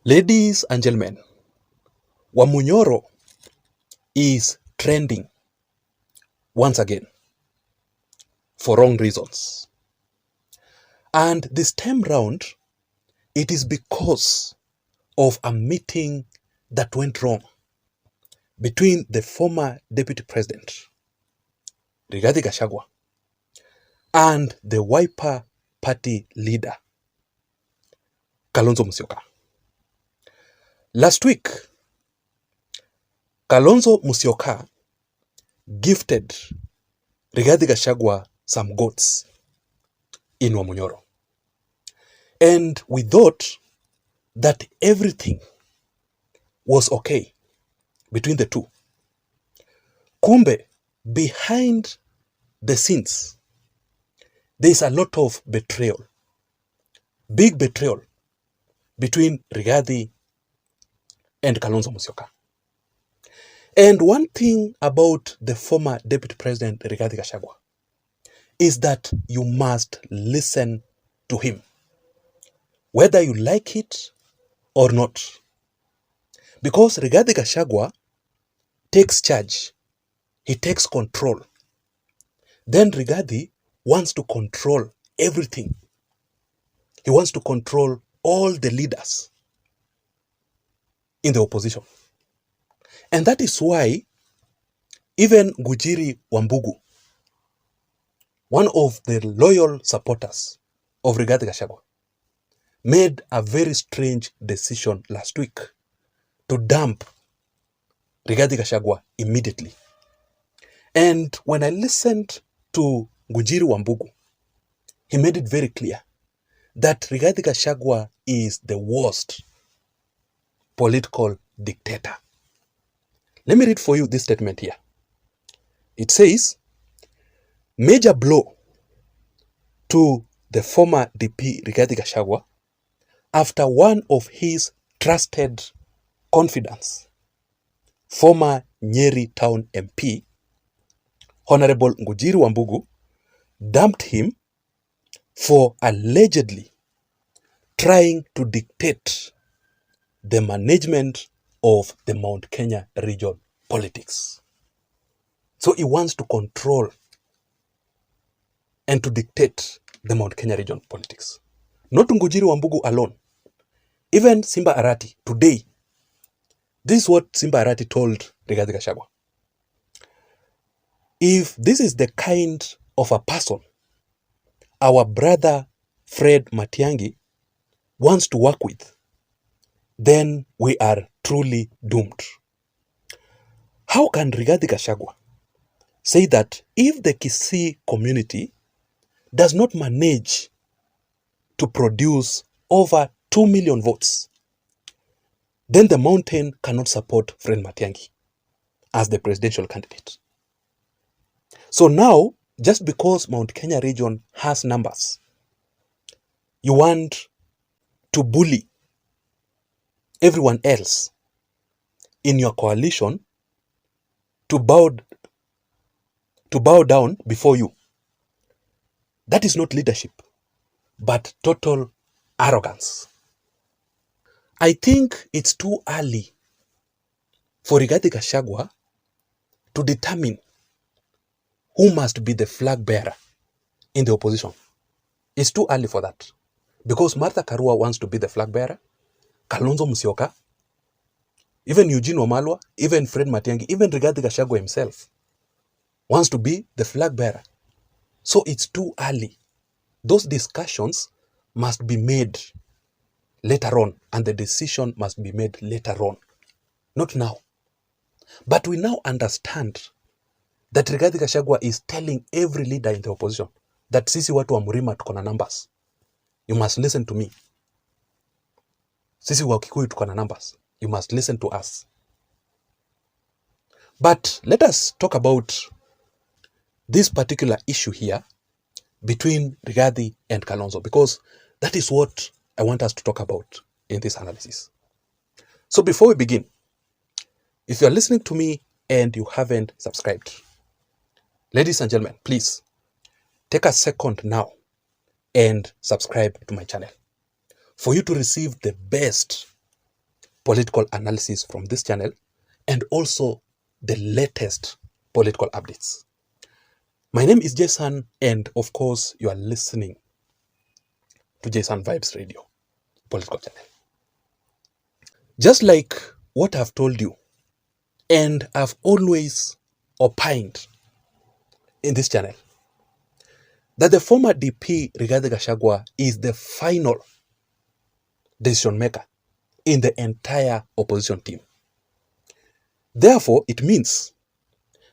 Ladies and gentlemen, Wamunyoro is trending once again for wrong reasons. And this time round, it is because of a meeting that went wrong between the former Deputy President, Rigathi Gachagua, and the Wiper Party leader, Kalonzo Musyoka. Last week, Kalonzo Musyoka gifted Rigathi Gachagua some goats in Wamunyoro. And we thought that everything was okay between the two. Kumbe, behind the scenes, there is a lot of betrayal, big betrayal between Rigathi and Kalonzo Musyoka. And one thing about the former Deputy President Rigathi Gachagua is that you must listen to him, whether you like it or not. Because Rigathi Gachagua takes charge, he takes control. Then Rigathi wants to control everything. He wants to control all the leaders in the opposition. And that is why even Gujiri Wambugu, one of the loyal supporters of Rigathi Gachagua, made a very strange decision last week to dump Rigathi Gachagua immediately. And when I listened to Gujiri Wambugu, he made it very clear that Rigathi Gachagua is the worst political dictator. Let me read for you this statement here. It says, major blow to the former DP Rigathi Gachagua after one of his trusted confidants, former Nyeri Town MP, Honorable Gujiri Wambugu, dumped him for allegedly trying to dictate the management of the Mount Kenya region politics. So he wants to control and to dictate the Mount Kenya region politics. Not Ngujiri Wambugu alone. Even Simba Arati today, this is what Simba Arati told Rigathi Gachagua. If this is the kind of a person our brother Fred Matiang'i wants to work with, then we are truly doomed. How can Rigathi Gachagua say that if the Kisii community does not manage to produce over 2 million votes, then the mountain cannot support Fred Matiang'i as the presidential candidate? So now, just because Mount Kenya region has numbers, you want to bully everyone else in your coalition to bow down before you. That is not leadership, but total arrogance. I think it's too early for Rigathi Gachagua to determine who must be the flag bearer in the opposition. It's too early for that. Because Martha Karua wants to be the flag bearer, Kalonzo Musyoka, even Eugene Wamalwa, even Fred Matiang'i, even Rigathi Gachagua himself wants to be the flag bearer. So it's too early. Those discussions must be made later on, and the decision must be made later on, not now. But we now understand that Rigathi Gachagua is telling every leader in the opposition that sisi watu wa Murima tuko na numbers. You must listen to me. Sisi wa Kikuyu tuko na numbers. You must listen to us. But let us talk about this particular issue here between Rigathi and Kalonzo, because that is what I want us to talk about in this analysis. So before we begin, if you are listening to me and you haven't subscribed, ladies and gentlemen, please take a second now and subscribe to my channel for you to receive the best political analysis from this channel and also the latest political updates. My name is Jason, and of course, you are listening to Jason Vibes Radio, political channel. Just like what I've told you, and I've always opined in this channel, that the former DP Rigathi Gachagua is the final decision maker in the entire opposition team. Therefore, it means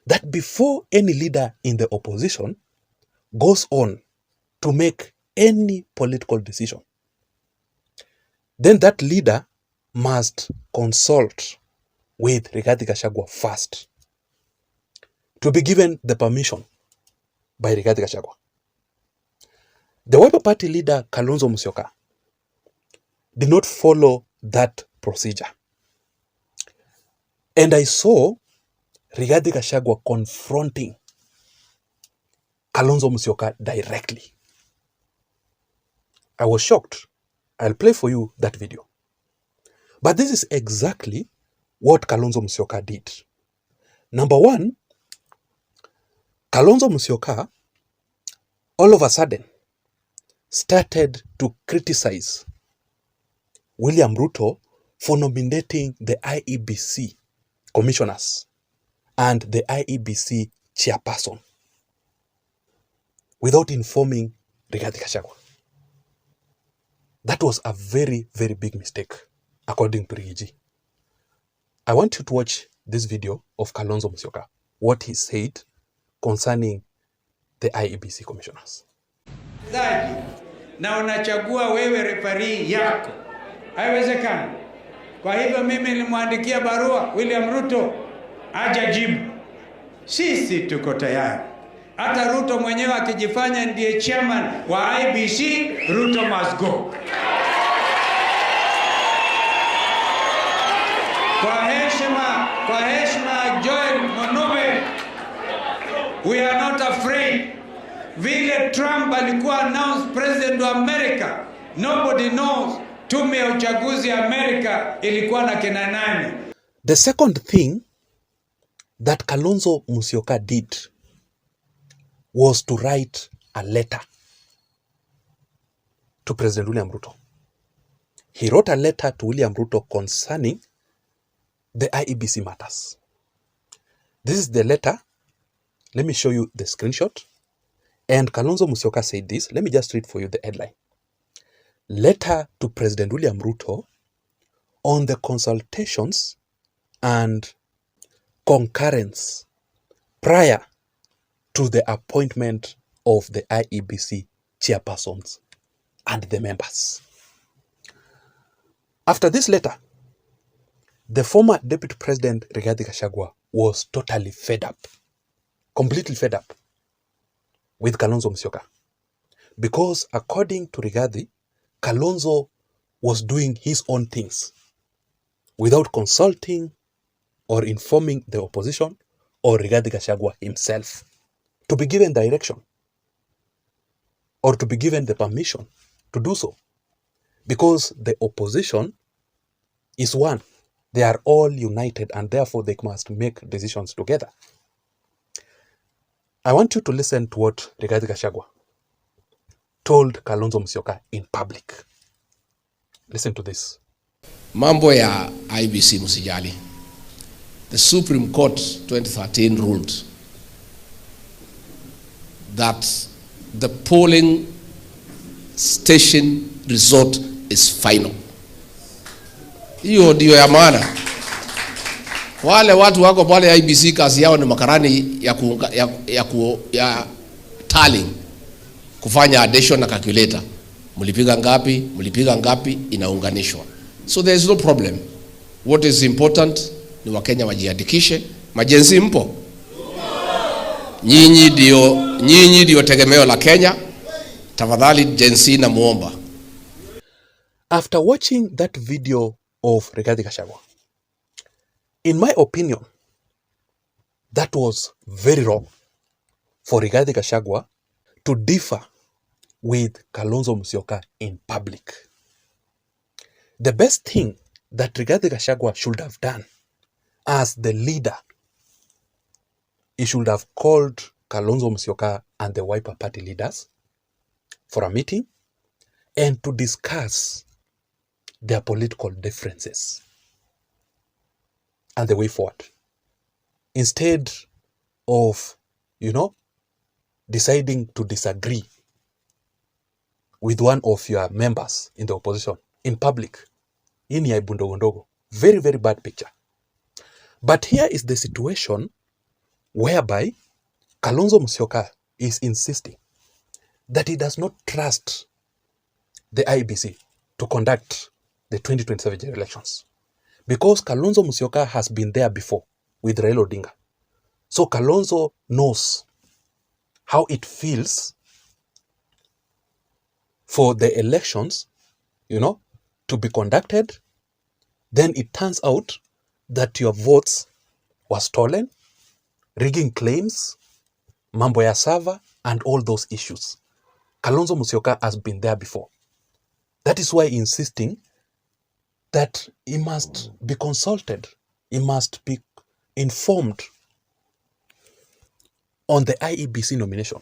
that before any leader in the opposition goes on to make any political decision, then that leader must consult with Rigathi Gachagua first to be given the permission by Rigathi Gachagua. The Wiper Party leader Kalonzo Musyoka did not follow that procedure. And I saw Rigathi Gachagua confronting Kalonzo Musyoka directly. I was shocked. I'll play for you that video. But this is exactly what Kalonzo Musyoka did. Number one, Kalonzo Musyoka all of a sudden started to criticize William Ruto for nominating the Iebc commissioners and the Iebc chairperson without informing Rigathi Gachagua. That was a very, very big mistake, according to Rigathi. I want you to watch this video of Kalonzo Musyoka, what he said concerning the Iebc commissioners. Na unachagua wewe referee yako. Haiwezekani. Kwa hivyo mimi nilimwandikia barua William Ruto hajajibu. Sisi tuko tayari. Hata Ruto mwenyewe akijifanya ndiye chairman wa IEBC, Ruto must go. Kwa heshima Joel Monube, we are not afraid. Vile Trump alikuwa announced president wa America, nobody knows tume ya uchaguzi ya America ilikuwa na kina nani. The second thing that Kalonzo Musyoka did was to write a letter to President William Ruto. He wrote a letter to William Ruto concerning the Iebc matters. This is the letter. Let me show you the screenshot. And Kalonzo Musyoka said this. Let me just read for you the headline. Letter to President William Ruto on the consultations and concurrence prior to the appointment of the Iebc chairpersons and the members. After this letter, the former Deputy President Rigathi Gachagua was totally fed up, completely fed up with Kalonzo Musyoka. Because according to Rigathi, Kalonzo was doing his own things without consulting or informing the opposition or Rigathi Gachagua himself to be given direction or to be given the permission to do so. Because the opposition is one. They are all united and therefore they must make decisions together. I want you to listen to what Rigathi Gachagua told Kalonzo Musyoka in public. Listen to this. Mambo ya IEBC msijali. The Supreme Court 2013 ruled that the polling station result is final. Hiyo ndio ya maana. Wale watu wako pale IEBC kazi yao ni makarani ya tallying, kufanya addition na calculator. Mlipiga ngapi inaunganishwa. So there is no problem. What is important ni Wakenya wajiandikishe. Majenzi mpo? Nyinyi ndio tegemeo la Kenya. Tafadhali jensi na muomba. After watching that video of Rigathi Gachagua, in my opinion, that was very wrong for Rigathi Gachagua to differ with Kalonzo Musyoka in public. The best thing that Rigathi Gachagua should have done as the leader. He should have called Kalonzo Musyoka and the Wiper Party leaders for a meeting and to discuss their political differences and the way forward. Instead of, deciding to disagree with one of your members in the opposition in public. Hii ni aibu ndogo ndogo. Very, very bad picture. But here is the situation whereby Kalonzo Musyoka is insisting that he does not trust the Iebc to conduct the 2027 general elections. Because Kalonzo Musyoka has been there before with Raila Odinga. So Kalonzo knows how it feels for the elections, to be conducted. Then it turns out that your votes were stolen, rigging claims, mambo ya server, and all those issues. Kalonzo Musyoka has been there before. That is why insisting that he must be consulted, he must be informed on the Iebc nomination.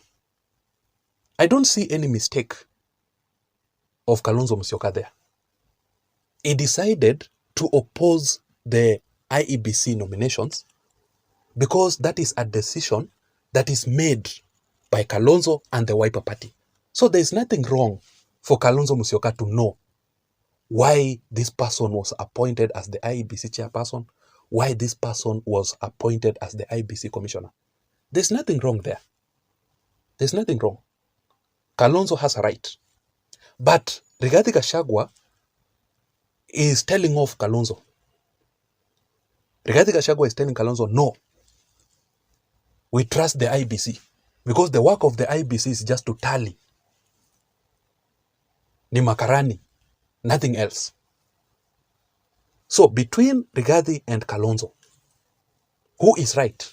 I don't see any mistake of Kalonzo Musyoka there. He decided to oppose the Iebc nominations because that is a decision that is made by Kalonzo and the Wiper Party. So there is nothing wrong for Kalonzo Musyoka to know why this person was appointed as the Iebc chairperson, why this person was appointed as the Iebc commissioner. There's nothing wrong there. There's nothing wrong. Kalonzo has a right. But Rigathi Gachagua is telling off Kalonzo. Rigathi Gachagua is telling Kalonzo, no, we trust the Iebc. Because the work of the Iebc is just to tally. Ni makarani, nothing else. So between Rigathi and Kalonzo, who is right?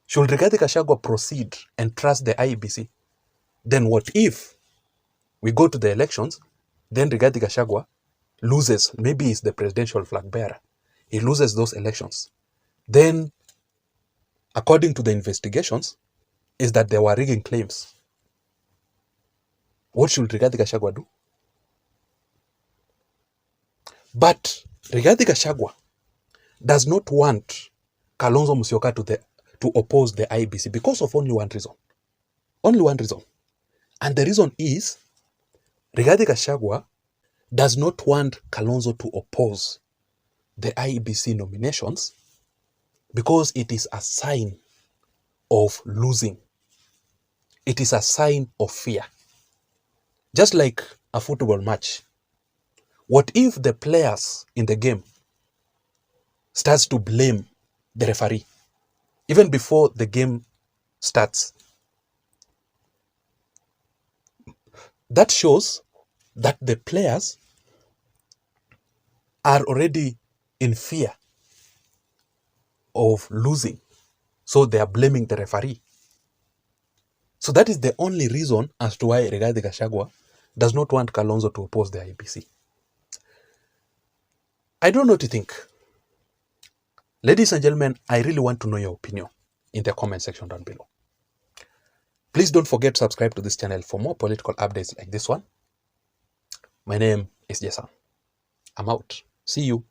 Should Rigathi Gachagua proceed and trust the Iebc? Then what if we go to the elections, then Rigathi Gachagua loses, maybe he's the presidential flag bearer. He loses those elections. Then, according to the investigations, is that there were rigging claims. What should Rigathi Gachagua do? But Rigathi Gachagua does not want Kalonzo Musyoka to oppose the Iebc because of only one reason. Only one reason. And the reason is Rigathi Gachagua does not want Kalonzo to oppose the Iebc nominations because it is a sign of losing. It is a sign of fear. Just like a football match. What if the players in the game starts to blame the referee even before the game starts? That shows that the players are already in fear of losing. So they are blaming the referee. So that is the only reason as to why Rigathi Gachagua does not want Kalonzo to oppose the Iebc. I don't know what you think. Ladies and gentlemen, I really want to know your opinion in the comment section down below. Please don't forget to subscribe to this channel for more political updates like this one. My name is Jason. I'm out. See you.